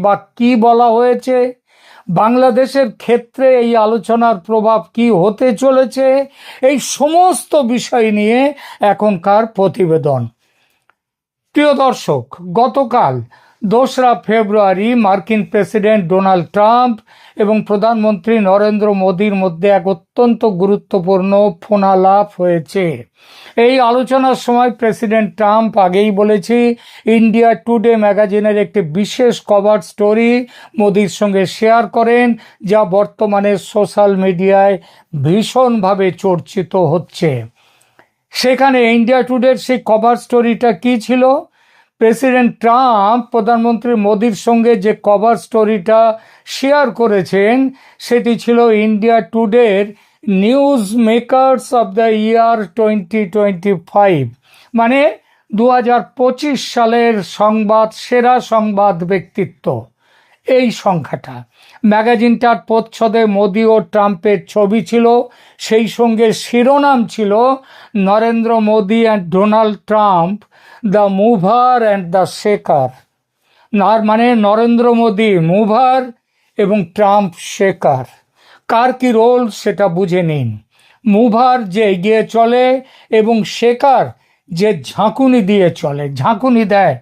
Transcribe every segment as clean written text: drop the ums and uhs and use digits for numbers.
বা কি বলা হয়েছে, বাংলাদেশের ক্ষেত্রে এই আলোচনার প্রভাব কি হতে চলেছে, এই সমস্ত বিষয় নিয়ে এখনকার প্রতিবেদন। প্রিয় দর্শক, গতকাল 2রা ফেব্রুয়ারি মার্কিন প্রেসিডেন্ট ডোনাল্ড ট্রাম্প এবং প্রধানমন্ত্রী নরেন্দ্র মোদীর মধ্যে এক অত্যন্ত গুরুত্বপূর্ণ ফোনালাপ হয়েছে। এই আলোচনার সময় প্রেসিডেন্ট ট্রাম্প আগেই বলেছি, ইন্ডিয়া টুডে ম্যাগাজিনের একটি বিশেষ কভার স্টোরি মোদীর সঙ্গে শেয়ার করেন, যা বর্তমানে সোশ্যাল মিডিয়ায় ভীষণভাবে চর্চিত হচ্ছে। সেখানে ইন্ডিয়া টুডের সেই কভার স্টোরিটা কি ছিল? প্রেসিডেন্ট ট্রাম্প প্রধানমন্ত্রী মোদীর সঙ্গে যে কভার স্টোরিটা শেয়ার করেছেন সেটি ছিল ইন্ডিয়া টুডের news makers of the year 2025, মানে 2025 সালের সেরা সংবাদ ব্যক্তিত্ব, এই সংখ্যাটা। ম্যাগাজিনটার প্রচ্ছদে মোদি ও ট্রাম্পের ছবি ছিল, সেই সঙ্গে শিরোনাম ছিল Narendra Modi and Donald Trump, the mover and the shaker. মানে নরেন্দ্র মোদি মুভার এবং ট্রাম্প শেকার। কার কি রোল সেটা বুঝে নিন। মুভার যে এগিয়ে চলে এবং শেকার যে ঝাঁকুনি দিয়ে চলে, ঝাঁকুনি দেয়।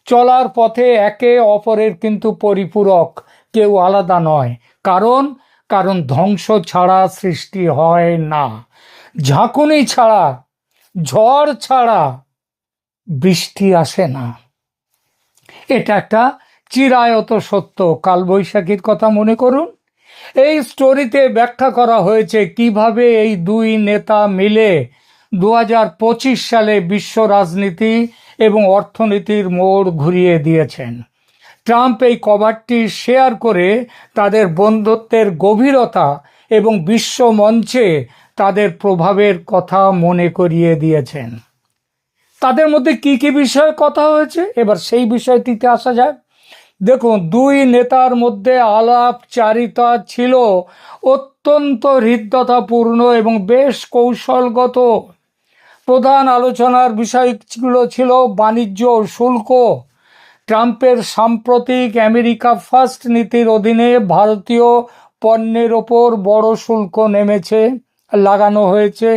চলার পথে একে অপরের কিন্তু পরিপূরক, কেউ আলাদা নয়। কারণ ধ্বংস ছাড়া সৃষ্টি হয় না, ঝাঁকুনি ছাড়া, ঝড় ছাড়া বৃষ্টি আসে না। এটা একটা চিরায়ত সত্য। কালবৈশাখীর কথা মনে করুন। এই স্টোরিতে ব্যাখ্যা করা হয়েছে কিভাবে এই দুই নেতা মিলে 2025 সালে বিশ্ব রাজনীতি এবং অর্থনীতির মোড় ঘুরিয়ে দিয়েছেন। ট্রাম্প এই কভারটি শেয়ার করে তাদের বন্ধুত্বের গভীরতা এবং বিশ্ব মঞ্চে তাদের প্রভাবের কথা মনে করিয়ে দিয়েছেন। তাদের মধ্যে কি কি বিষয়ে কথা হয়েছে, এবার সেই বিষয়টিতে আসা যাক। দেখুন, দুই নেতার মধ্যে আলাপচারিতা ছিল অত্যন্ত হৃদ্যতাপূর্ণ এবং বেশ কৌশলগত। প্রধান আলোচনার বিষয়গুলো ছিল বাণিজ্য ও শুল্ক। ট্রাম্পের সাম্প্রতিক আমেরিকা ফার্স্ট নীতির অধীনে ভারতীয় পণ্যের ওপর বড় শুল্ক লাগানো হয়েছে।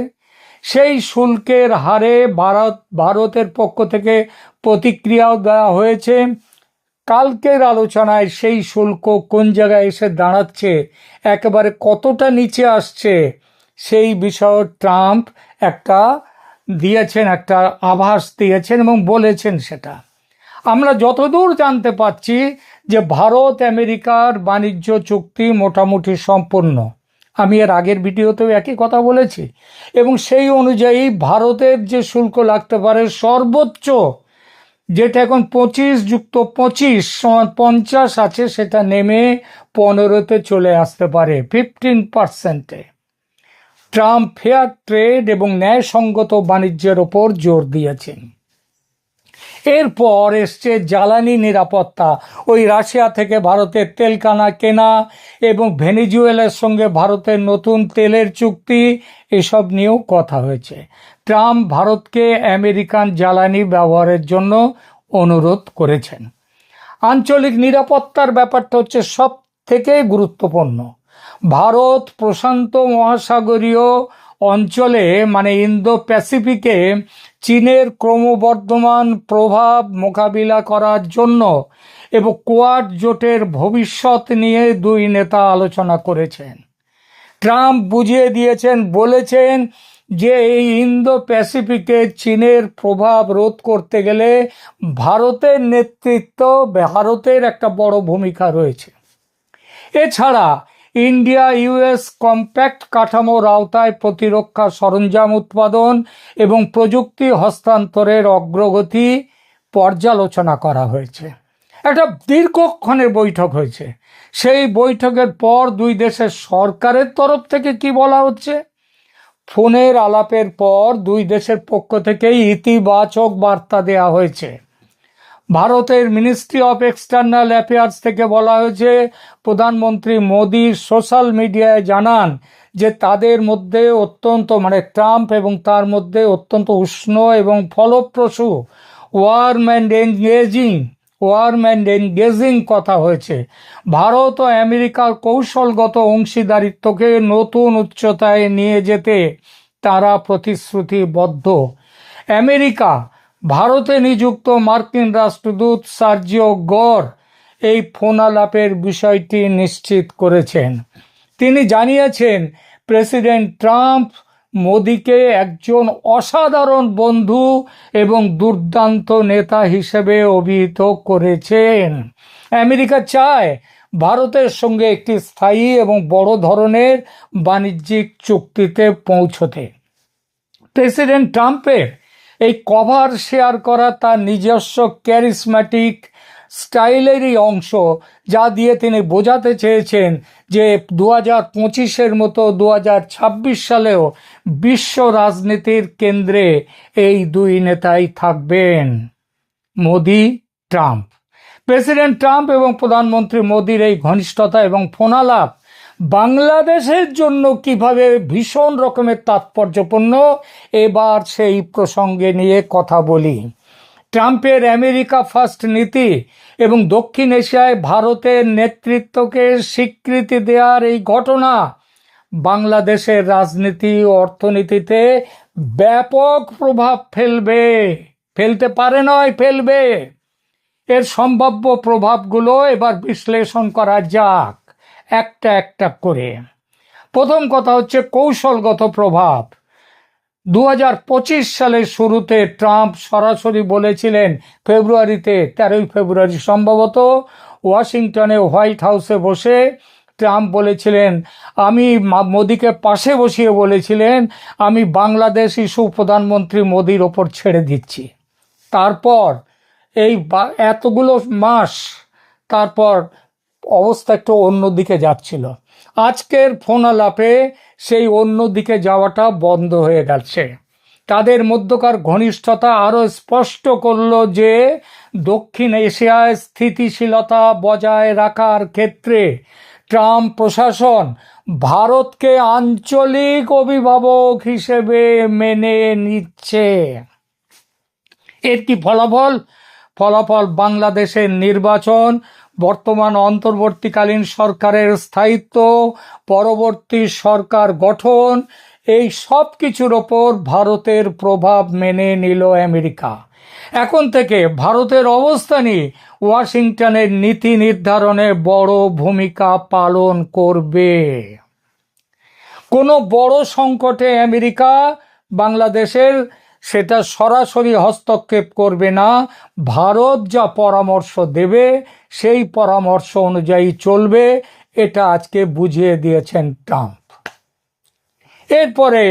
সেই শুল্কের হারে ভারতের পক্ষ থেকে প্রতিক্রিয়াও দেওয়া হয়েছে। কালকের আলোচনায় সেই শুল্ক কোন জায়গায় এসে দাঁড়াচ্ছে, একেবারে কতটা নিচে আসছে, সেই বিষয়ে ট্রাম্প একটা আভাস দিয়েছেন এবং বলেছেন। সেটা আমরা যতদূর জানতে পারছি যে ভারত আমেরিকার বাণিজ্য চুক্তি মোটামুটি সম্পূর্ণ। আমি এর আগের ভিডিওতেও একই কথা বলেছি এবং সেই অনুযায়ী ভারতের যে শুল্ক লাগতে পারে সর্বোচ্চ, যেটা এখন 25+25 = 50 আছে, সেটা নেমে 15-তে চলে আসতে পারে, 15%-এ। ট্রাম্প ফেয়ার ট্রেড এবং ন্যায়সঙ্গত বাণিজ্যের ওপর জোর দিয়েছেন। এরপর এসছে জ্বালানি নিরাপত্তা। ওই রাশিয়া থেকে ভারতের তেল কেনা এবং ভেনেজুয়েলার সঙ্গে ভারতের নতুন তেলের চুক্তি, এসব নিয়েও কথা হয়েছে। ট্রাম্প ভারতকে আমেরিকান জ্বালানি ব্যবহারের জন্য অনুরোধ করেছেন। আঞ্চলিক নিরাপত্তার ব্যাপারটা হচ্ছে সব থেকে গুরুত্বপূর্ণ। ভারত প্রশান্ত মহাসাগরীয় অঞ্চলে, মানে ইন্দো প্যাসিফিকে চীনের ক্রমবর্ধমান প্রভাব মোকাবিলা করার জন্য এবং কোয়াড জোটের ভবিষ্যৎ নিয়ে দুই নেতা আলোচনা করেছেন। ট্রাম্প বুঝিয়ে দিয়েছেন, বলেছেন যে এই ইন্দো প্যাসিফিকে চীনের প্রভাব রোধ করতে গেলে ভারতের একটা বড় ভূমিকা রয়েছে। এছাড়া ইন্ডিয়া ইউএস কম্প্যাক্ট কাঠামোর আওতায় প্রতিরক্ষা সরঞ্জাম উৎপাদন এবং প্রযুক্তি হস্তান্তরের অগ্রগতি পর্যালোচনা করা হয়েছে। একটা দীর্ঘক্ষণের বৈঠক হয়েছে। সেই বৈঠকের পর দুই দেশের সরকারের তরফ থেকে কি বলা হচ্ছে? ফোনের আলাপের পর দুই দেশের পক্ষ থেকেই ইতিবাচক বার্তা দেওয়া হয়েছে। ভারতের মিনিস্ট্রি অফ এক্সটার্নাল অ্যাফেয়ার্স থেকে বলা হয়েছে, প্রধানমন্ত্রী মোদী সোশ্যাল মিডিয়ায় জানান যে তাদের মধ্যে ট্রাম্প এবং তার মধ্যে অত্যন্ত উষ্ণ এবং ফলপ্রসূ warm and engaging warm and engaging কথা হয়েছে। ভারত ও আমেরিকার কৌশলগত অংশীদারিত্বকে নতুন উচ্চতায় নিয়ে যেতে তারা প্রতিশ্রুতিবদ্ধ। আমেরিকা ভারতে নিযুক্ত মার্কিন রাষ্ট্রদূত সার্জিও গড় এই ফোনালাপের বিষয়টি নিশ্চিত করেছেন। তিনি জানিয়েছেন, প্রেসিডেন্ট ট্রাম্প মোদিকে একজন অসাধারণ বন্ধু এবং দুর্দান্ত নেতা হিসেবে অভিহিত করেছেন। আমেরিকা চায় ভারতের সঙ্গে একটি স্থায়ী এবং বড় ধরনের বাণিজ্যিক চুক্তিতে পৌঁছতে। প্রেসিডেন্ট ট্রাম্পের এই কভার শেয়ার করা তার নিজস্ব ক্যারিসম্যাটিক স্টাইলেরই অংশ, যা দিয়ে তিনি বোঝাতে চেয়েছেন যে 2025-এর মতো 2026 সালেও বিশ্ব রাজনীতির কেন্দ্রে এই দুই নেতাই থাকবেন, মোদি ট্রাম্প। প্রেসিডেন্ট ট্রাম্প এবং প্রধানমন্ত্রী মোদির এই ঘনিষ্ঠতা এবং ফোনালাপ বাংলাদেশের জন্য কিভাবে ভীষণ রকমের তাৎপর্যপূর্ণ, এবার সেই প্রসঙ্গে নিয়ে কথা বলি। ট্রাম্পের আমেরিকা ফার্স্ট নীতি এবং দক্ষিণ এশিয়ায় ভারতের নেতৃত্বকে স্বীকৃতি দেওয়ার এই ঘটনা বাংলাদেশের রাজনীতি ও অর্থনীতিতে ব্যাপক প্রভাব ফেলতে পারে নয়, ফেলবে। এর সম্ভাব্য প্রভাবগুলো এবার বিশ্লেষণ করা যাক একটা একটা করে। প্রথম কথা হচ্ছে কৌশলগত প্রভাব। 2025 সালের শুরুতে ট্রাম্প সরাসরি বলেছিলেন, 13 ফেব্রুয়ারি সম্ভবত ওয়াশিংটনে হোয়াইট হাউসে বসে ট্রাম্প বলেছিলেন, আমি মোদিকে পাশে বসিয়ে বলেছিলেন, আমি বাংলাদেশ ইস্যু প্রধানমন্ত্রী মোদির ওপর ছেড়ে দিচ্ছি। তারপর এই এতগুলো মাস তারপর অবস্থা একটু অন্যদিকে যাচ্ছিল। আজকের ফোনালাপে সেই অন্যদিকে যাওয়াটা বন্ধ হয়ে গেছে। তাদের মধ্যকার ঘনিষ্ঠতা আরও স্পষ্ট করল যে দক্ষিণ এশিয়ায় স্থিতিশীলতা বজায় রাখার ক্ষেত্রে ট্রাম্প প্রশাসন ভারতকে আঞ্চলিক অভিভাবক হিসেবে মেনে নিচ্ছে। এর কি ফলাফল বাংলাদেশের নির্বাচন, বর্তমান অন্তর্বর্তীকালীন সরকারের স্থায়িত্ব, পরবর্তী সরকার গঠন, এই সব কিছুর ওপর ভারতের প্রভাব মেনে নিল আমেরিকা। এখন থেকে ভারতের অবস্থানই ওয়াশিংটনের নীতি নির্ধারণে বড় ভূমিকা পালন করবে। কোনো বড় সংকটে আমেরিকা বাংলাদেশের সেটা সরাসরি হস্তক্ষেপ করবে না। ভারত যা পরামর্শ দেবে সেই পরামর্শ অনুযায়ী চলবে, এটা আজকে বুঝিয়ে দিয়েছেন ট্রাম্প। এরপরে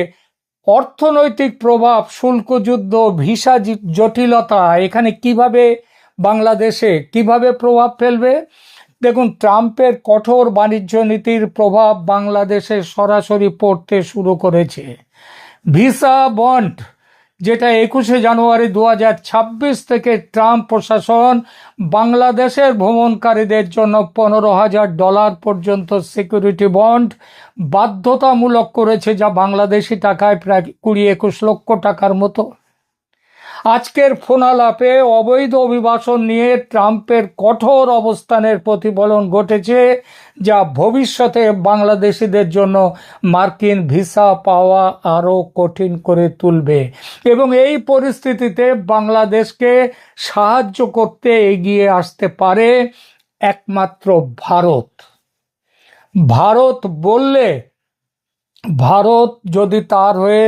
অর্থনৈতিক প্রভাব, শুল্ক যুদ্ধ, ভিসা জটিলতা এখানে বাংলাদেশে কিভাবে প্রভাব ফেলবে। দেখুন, ট্রাম্পের কঠোর বাণিজ্য নীতির প্রভাব বাংলাদেশে সরাসরি পড়তে শুরু করেছে। ভিসা বন্ড, যেটা 21 জানুয়ারি 2026 থেকে ট্রাম্প প্রশাসন বাংলাদেশের ভ্রমণকারীদের জন্য $15,000 পর্যন্ত সিকিউরিটি বন্ড বাধ্যতামূলক করেছে, যা বাংলাদেশি টাকায় প্রায় 20-21 লক্ষ টাকার মতো। আজকের ফোনালাপে অবৈধ অভিবাসন নিয়ে ট্রাম্পের কঠোর অবস্থানের প্রতিফলন ঘটেছে, যা ভবিষ্যতে বাংলাদেশিদের জন্য মার্কিন ভিসা পাওয়া আরও কঠিন করে তুলবে। এবং এই পরিস্থিতিতে বাংলাদেশকে সাহায্য করতে এগিয়ে আসতে পারে একমাত্র ভারত। ভারত যদি তার হয়ে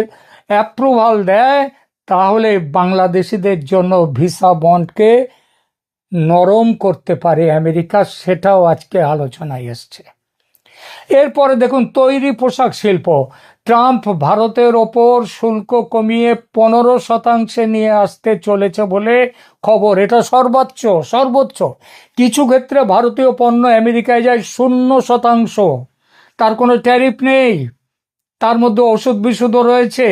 অ্যাপ্রুভাল দেয়, তাহলে বাংলাদেশিদের জন্য ভিসা বন্ডকে নরম করতে পারে আমেরিকা, সেটাও আজকে আলোচনায় এসছে। এরপরে দেখুন, তৈরি পোশাক শিল্প। ট্রাম্প ভারতের ওপর শুল্ক কমিয়ে 15% নিয়ে আসতে চলেছে বলে খবর। এটা সর্বোচ্চ। কিছু ক্ষেত্রে ভারতীয় পণ্য আমেরিকায় যায় 0%, তার কোনো ট্যারিফ নেই, তার মধ্যে ওষুধ বিশুদ্ধ রয়েছে।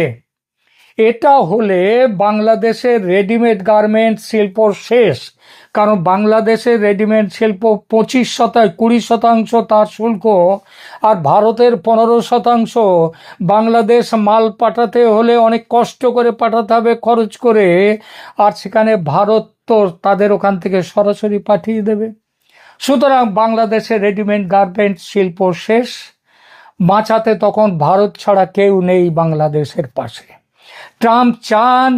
এটা হলে বাংলাদেশের রেডিমেড গার্মেন্টস শিল্প শেষ, কারণ বাংলাদেশের রেডিমেড শিল্প 20% তার শুল্ক, আর ভারতের 15%। বাংলাদেশ মাল পাঠাতে হলে অনেক কষ্ট করে পাঠাতে হবে, খরচ করে, আর সেখানে ভারত তো তাদের ওখান থেকে সরাসরি পাঠিয়ে দেবে। সুতরাং বাংলাদেশের রেডিমেড গার্মেন্টস শিল্প শেষ। বাঁচাতে তখন ভারত ছাড়া কেউ নেই বাংলাদেশের পাশে। ট্রাম্প চান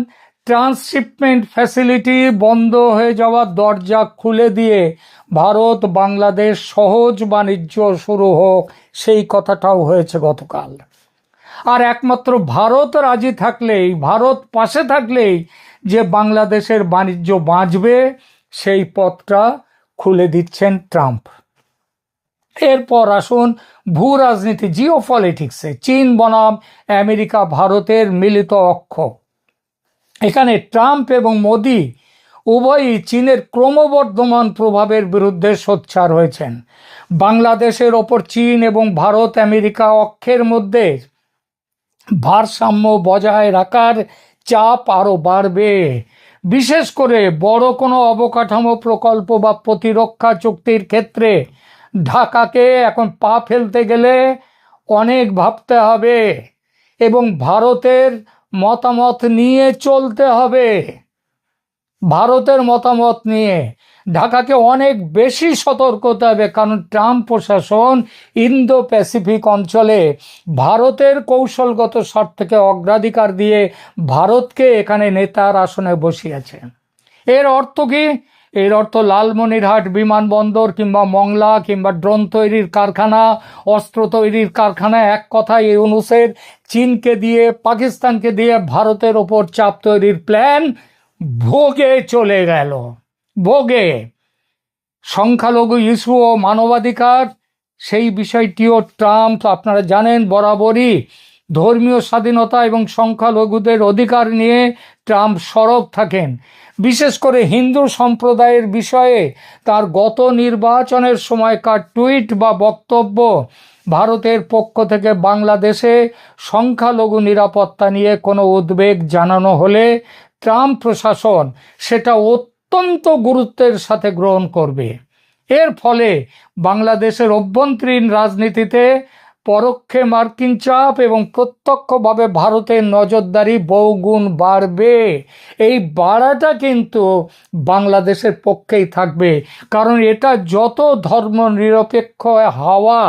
ট্রান্সশিপমেন্ট ফ্যাসিলিটি বন্ধ হয়ে যাওয়ার দরজা খুলে দিয়ে ভারত বাংলাদেশ সহজ বাণিজ্য শুরু হোক, সেই কথাটাও হয়েছে গতকাল। আর একমাত্র ভারত রাজি থাকলেই, ভারত পাশে থাকলেই যে বাংলাদেশের বাণিজ্য বাঁচবে, সেই পথটা খুলে দিচ্ছেন ট্রাম্প। এরপর আসুন ভূ রাজনীতি, জিও পলিটিক্সে চীন বনাম আমেরিকা ভারতের মিলিত অক্ষ। এখানে ট্রাম্প এবং মোদি উভয়ই চীনের ক্রমবর্ধমান প্রভাবের বিরুদ্ধে সোচ্চার হয়েছেন। বাংলাদেশের ওপর চীন এবং ভারত আমেরিকা অক্ষের মধ্যে ভারসাম্য বজায় রাখার চাপ আরও বাড়বে। বিশেষ করে বড় কোনো অবকাঠামো প্রকল্প বা প্রতিরক্ষা চুক্তির ক্ষেত্রে ঢাকাকে এখন পা ফেলতে গেলে অনেক ভাবতে হবে এবং ভারতের মতামত নিয়ে চলতে হবে। ভারতের মতামত নিয়ে ঢাকাকে অনেক বেশি সতর্ক হতে হবে, কারণ ট্রাম্প প্রশাসন ইন্দো প্যাসিফিক অঞ্চলে ভারতের কৌশলগত স্বার্থকে অগ্রাধিকার দিয়ে ভারতকে এখানে নেতার আসনে বসিয়েছে। এর অর্থ কি? এর অর্থ লালমনিরহাট বিমানবন্দর কিংবা মংলা কিংবা ড্রোন তৈরির কারখানা, অস্ত্র তৈরির কারখানা, এক কথায় ইউনূসের চীনকে দিয়ে, পাকিস্তানকে দিয়ে ভারতের ওপর চাপ তৈরির প্ল্যান ভোগে চলে গেল। ভোগে সংখ্যালঘু ইস্যু ও মানবাধিকার, সেই বিষয়টিও ট্রাম্প, আপনারা জানেন, বরাবরই ধর্মীয় স্বাধীনতা এবং সংখ্যালঘুদের অধিকার নিয়ে ট্রাম্প সরব থাকেন। বিশেষ করে হিন্দু সম্প্রদায়ের বিষয়ে তার গত নির্বাচনের সময়কার টুইট বা বক্তব্য ভারতের পক্ষ থেকে বাংলাদেশে সংখ্যালঘু নিরাপত্তা নিয়ে কোনো উদ্বেগ জানানো হলে ট্রাম্প প্রশাসন সেটা অত্যন্ত গুরুত্বের সাথে গ্রহণ করবে। এর ফলে বাংলাদেশের অভ্যন্তরীণ রাজনীতিতে পরোক্ষে মার্কিন চাপ এবং প্রত্যক্ষভাবে ভারতের নজরদারি বহুগুণ বাড়বে। এই বাড়াটা কিন্তু বাংলাদেশের পক্ষেই থাকবে, কারণ এটা যত ধর্মনিরপেক্ষ হাওয়া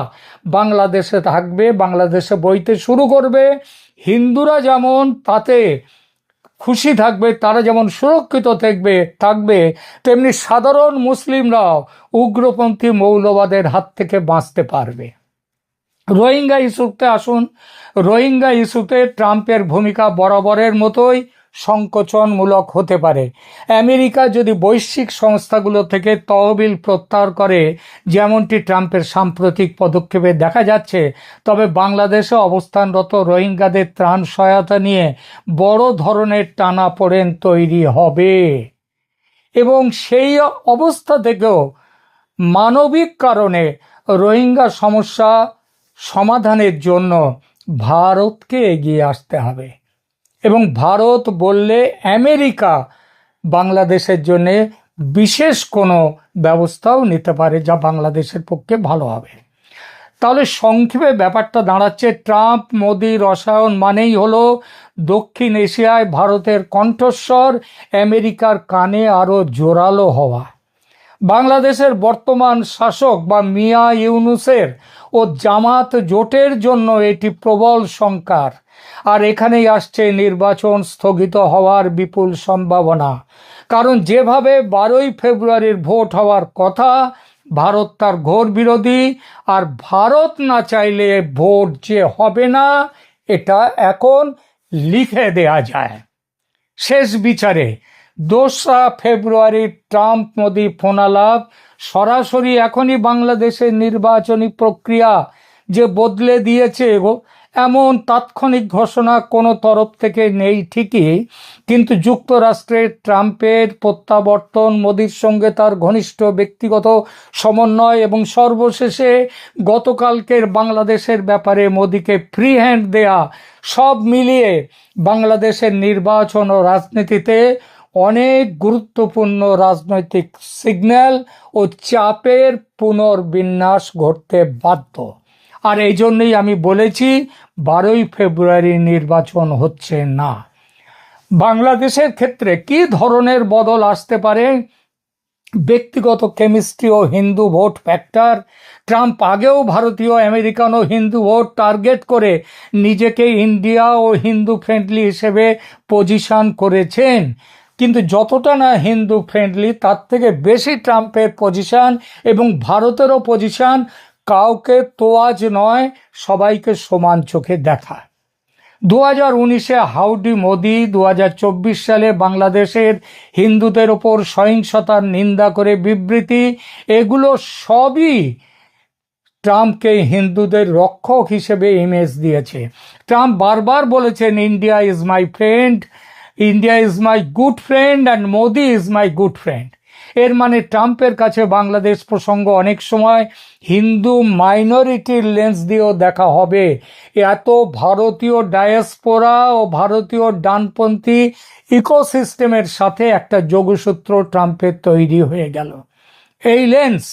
বাংলাদেশে থাকবে, বাংলাদেশে বইতে শুরু করবে, হিন্দুরা যেমন তাতে খুশি থাকবে, তারা যেমন সুরক্ষিত থাকবে, তেমনি সাধারণ মুসলিমরাও উগ্রপন্থী মৌলবাদের হাত থেকে বাঁচতে পারবে। রোহিঙ্গা ইস্যুতে আসুন। রোহিঙ্গা ইস্যুতে ট্রাম্পের ভূমিকা বরাবরের মতোই সংকোচনমূলক হতে পারে। আমেরিকা যদি বৈশ্বিক সংস্থাগুলো থেকে তহবিল প্রত্যাহার করে, যেমনটি ট্রাম্পের সাম্প্রতিক পদক্ষেপে দেখা যাচ্ছে, তবে বাংলাদেশে অবস্থানরত রোহিঙ্গাদের ত্রাণ সহায়তা নিয়ে বড় ধরনের টানাপোড়েন তৈরি হবে এবং সেই অবস্থা থেকেও মানবিক কারণে রোহিঙ্গা সমস্যা সমাধানের জন্য ভারতকে এগিয়ে আসতে হবে। এবং ভারত বললে আমেরিকা বাংলাদেশের জন্য বিশেষ কোনো ব্যবস্থাও নিতে পারে, যা বাংলাদেশের পক্ষে ভালো হবে। তাহলে সংক্ষেপে ব্যাপারটা দাঁড়াচ্ছে, ট্রাম্প মোদি রসায়ন মানেই হলো দক্ষিণ এশিয়ায় ভারতের কণ্ঠস্বর আমেরিকার কানে আরও জোরালো হওয়া। বাংলাদেশের বর্তমান শাসক বা মিয়া ইউনূসের ও জামাত জোটের জন্য এটি প্রবল সংকার। আর এখানেই আসছে নির্বাচন স্থগিত হওয়ার বিপুল সম্ভাবনা, কারণ যেভাবে 12ই ফেব্রুয়ারির ভোট হওয়ার কথা, ভারত তার ঘোর বিরোধী। আর ভারত না চাইলে ভোট যে হবে না, এটা এখন লিখে দেয়া যায়। শেষ বিচারে 2রা ফেব্রুয়ারি ট্রাম্প মোদি ফোনালাপ সরাসরি এখনই বাংলাদেশের নির্বাচনী প্রক্রিয়া যে বদলে দিয়েছে, এমন তাৎক্ষণিক ঘোষণা কোনো তরফ থেকে নেই ঠিকই, কিন্তু যুক্তরাষ্ট্রের ট্রাম্পের প্রত্যাবর্তন, মোদির সঙ্গে তার ঘনিষ্ঠ ব্যক্তিগত সমন্বয় এবং সর্বশেষে গতকালকের বাংলাদেশের ব্যাপারে মোদিকে ফ্রি হ্যান্ড দেয়া, সব মিলিয়ে বাংলাদেশের নির্বাচন ও রাজনীতিতে অনেক গুরুত্বপূর্ণ রাজনৈতিক সিগন্যাল ও চাপের পুনর্বিন্যাস ঘটতে বাধ্য। আর এই জন্যই আমি বলেছি 12ই ফেব্রুয়ারি নির্বাচন হচ্ছে না। বাংলাদেশের ক্ষেত্রে কি ধরনের বদল আসতে পারে? ব্যক্তিগত কেমিস্ট্রি ও হিন্দু ভোট ফ্যাক্টর। ট্রাম্প আগেও ভারতীয়, আমেরিকান ও হিন্দু ভোট টার্গেট করে নিজেকে ইন্ডিয়া ও হিন্দু ফ্রেন্ডলি হিসেবে পজিশন করেছেন, কিন্তু যতটা না হিন্দু ফ্রেন্ডলি তার থেকে বেশি ট্রাম্পের পজিশন এবং ভারতেরও পজিশন কাউকে তোয়াজ নয়, সবাইকে সমান চোখে দেখা। 2019-এ হাউডি মোদি, 2024 সালে বাংলাদেশের হিন্দুদের ওপর সহিংসতার নিন্দা করে বিবৃতি, এগুলো সবই ট্রাম্পকে হিন্দুদের রক্ষক হিসেবে ইমেজ দিয়েছে। ট্রাম্প বারবার বলেছেন India is my friend, India is my good friend and Modi is my good friend. এর মানে ট্রাম্পের কাছে বাংলাদেশ প্রসঙ্গ অনেক সময় হিন্দু মাইনরিটির লেন্স দিয়েও দেখা হবে। এত ভারতীয় ডায়াসপোরা ও ভারতীয় ডানপন্থী ইকোসিস্টেমের সাথে একটা যোগসূত্র ট্রাম্পের তৈরি হয়ে গেল। এই লেন্স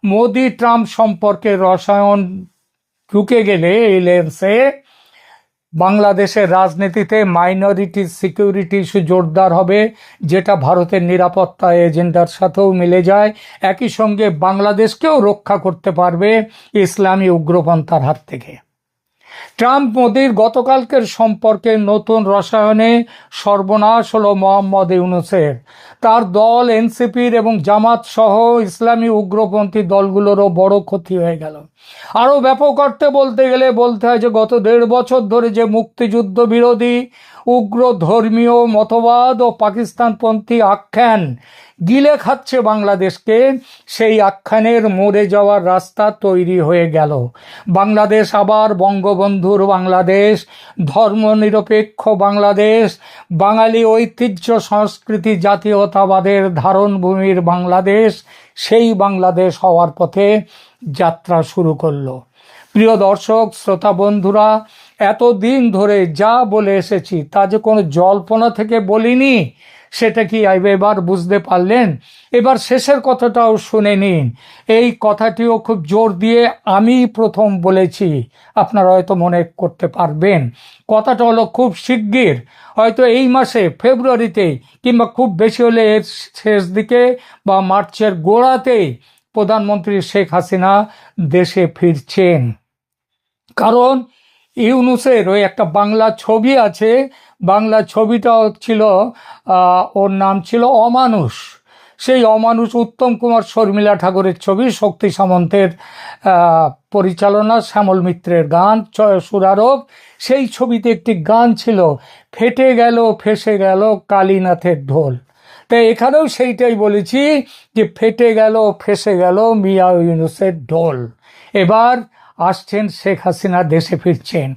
মোদি ট্রাম্প সম্পর্কে রসায়ন ঢুকে গেলে এই লেন্সে বাংলাদেশের রাজনীতিতে মাইনরিটি সিকিউরিটি ইস্যু জোরদার হবে, যেটা ভারতের নিরাপত্তা এজেন্ডার সাথেও মিলে যায়। একই সঙ্গে বাংলাদেশকেও রক্ষা করতে পারবে ইসলামী উগ্রপন্থার হাত থেকে। ট্রাম্প মোদির গতকালকের সম্পর্কে নতুন রসায়নে সর্বনাশ হলো মোহাম্মদ ইউনূসের। তার দল, এনসিপির এবং জামাত সহ ইসলামী উগ্রপন্থী দলগুলোরও বড় ক্ষতি হয়ে গেল। আরও ব্যাপক অর্থে বলতে গেলে বলতে হয় যে গত 1.5 বছর ধরে যে মুক্তিযুদ্ধ বিরোধী, উগ্র ধর্মীয় মতবাদ ও পাকিস্তানপন্থী আখ্যান গিলে খাচ্ছে বাংলাদেশকে, সেই আখ্যানের মরে যাওয়ার রাস্তা তৈরি হয়ে গেল। বাংলাদেশ আবার বঙ্গবন্ধুর বাংলাদেশ, ধর্মনিরপেক্ষ বাংলাদেশ, বাঙালি ঐতিহ্য সংস্কৃতি জাতীয়তাবাদের ধারণভূমির বাংলাদেশ, সেই বাংলাদেশ হওয়ার পথে যাত্রা শুরু করলো। প্রিয় দর্শক, শ্রোতা বন্ধুরা, এতদিন ধরে যা বলে এসেছি তা যে কোনো জল্পনা থেকে বলিনি, সেটা কি এবার বুঝতে পারলেন? এবার শেষের কথাটাও শুনে নিন। এই কথাটিও খুব জোর দিয়ে আমি প্রথম বলেছি, আপনারা হয়তো মনে করতে পারবেন। কথাটা হলো খুব শিগগির, হয়তো এই মাসে ফেব্রুয়ারিতেই কিংবা খুব বেশি হলে এর শেষ দিকে বা মার্চের গোড়াতেই প্রধানমন্ত্রী শেখ হাসিনা দেশে ফিরছেন। কারণ ইউনূসের ওই একটা বাংলা ছবি আছে, বাংলা ছবিটা ছিল, ওর নাম ছিল অমানুষ। সেই অমানুষ উত্তম কুমার শর্মিলা ঠাকুরের ছবি, শক্তি সামন্তের পরিচালনা, শ্যামল মিত্রের গান, সুরারোপ। সেই ছবিতে একটি গান ছিল, ফেটে গেল ফেসে গেল কালীনাথের ঢোল। তাই এখানেও সেইটাই বলেছি যে ফেটে গেল ফেসে গেল মিয়া ইউনূসের ঢোল। এবার আসছেন শেখ হাসিনা, দেশে ফিরছেন।